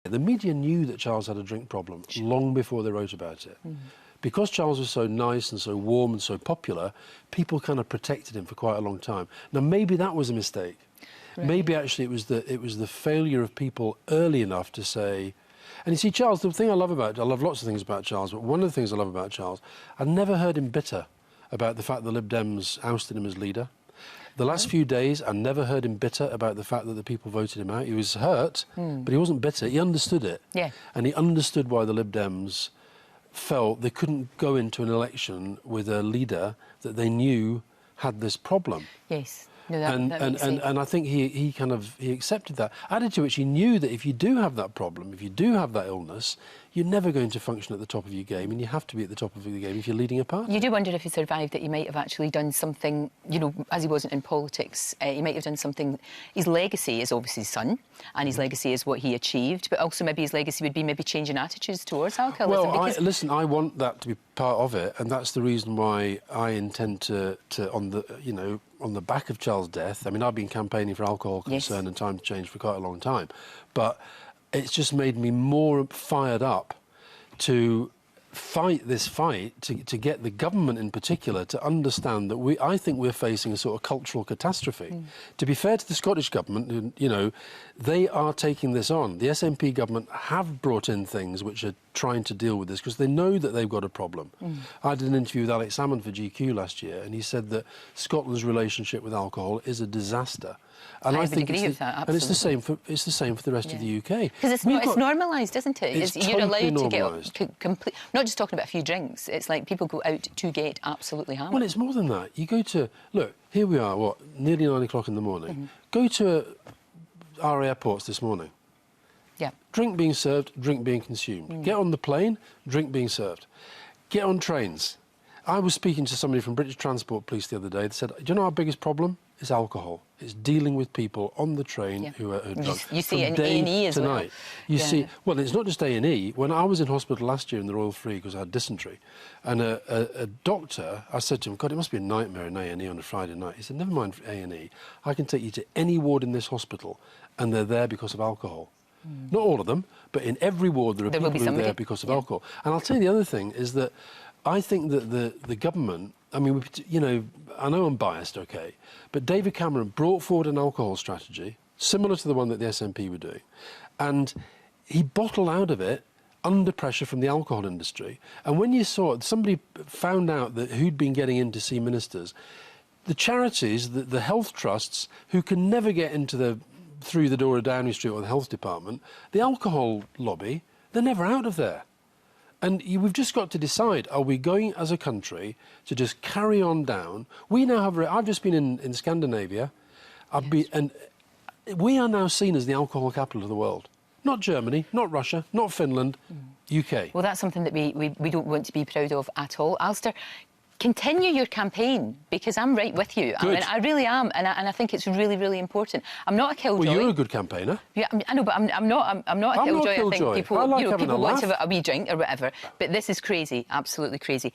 The media knew that Charles had a drink problem long before they wrote about it. Because Charles was so nice and so warm and so popular, people kind of protected him for quite a long time. Now, maybe that was a mistake. Right. Maybe actually it was the failure of people early enough to say... And you see, Charles, the thing I love lots of things about Charles, but one of the things I love about Charles, I've never heard him bitter about the fact the Lib Dems ousted him as leader. The last few days, I never heard him bitter about the fact that the people voted him out. He was hurt, but he wasn't bitter. He understood it. Yeah. And he understood why the Lib Dems felt they couldn't go into an election with a leader that they knew had this problem. Yes. No, that makes sense. And I think he accepted that. Added to which, he knew that if you do have that problem, if you do have that illness, you're never going to function at the top of your game, and you have to be at the top of your game if you're leading a party. You do wonder if he survived, that he might have actually done something, you know, as he wasn't in politics, he might have done something. His legacy is obviously his son, and his legacy is what he achieved, but also maybe his legacy would be maybe changing attitudes towards alcoholism. Well, listen, I want that to be part of it, and that's the reason why I intend to on the back of Charles' death. I mean, I've been campaigning for alcohol concern and time to change for quite a long time, but it's just made me more fired up to fight this fight, to get the government in particular to understand that I think we're facing a sort of cultural catastrophe. To be fair to the Scottish government, you know, they are taking this on. The SNP government have brought in things which are trying to deal with this because they know that they've got a problem. I did an interview with Alex Salmond for GQ last year, and he said that Scotland's relationship with alcohol is a disaster. And I think agree with that, absolutely. And it's the same for the rest of the UK. Because it's normalised, isn't it? It's you're totally allowed normalised. to get complete. Not just talking about a few drinks. It's like people go out to get absolutely hammered. Well, it's more than that. You go to look. Here we are. What? Nearly 9 o'clock in the morning. Go to our airports this morning. Yeah. Drink being served, drink being consumed. Get on the plane, drink being served. Get on trains. I was speaking to somebody from British Transport Police the other day. They said, "Do you know our biggest problem? It's alcohol. It's dealing with people on the train who are drunk." You see it in A&E as well. You see, well, it's not just A&E. When I was in hospital last year in the Royal Free because I had dysentery, and a doctor, I said to him, "God, it must be a nightmare in A&E on a Friday night." He said, "Never mind A&E. I can take you to any ward in this hospital, and they're there because of alcohol." Not all of them, but in every ward there are people who are there because of alcohol. And I'll tell you the other thing is that I think that the government, I mean, you know, I know I'm biased, OK, but David Cameron brought forward an alcohol strategy similar to the one that the SNP were doing, and he bottled out of it under pressure from the alcohol industry. And when you saw it, somebody found out that who'd been getting in to see ministers, the charities, the health trusts, who can never get into through the door of Downing Street or the health department, the alcohol lobby, they're never out of there. And we've just got to decide, are we going as a country to just carry on down? We now have, I've just been in Scandinavia, and we are now seen as the alcohol capital of the world. Not Germany, not Russia, not Finland, UK. Well, that's something that we don't want to be proud of at all. Alastair, continue your campaign, because I'm right with you. Good. I mean, I really am, and I think it's really, really important. I'm not a killjoy. Well, you're a good campaigner. Yeah, I know, but I'm not a killjoy. I think people, I like people want to laugh. have a wee drink or whatever. But this is crazy, absolutely crazy.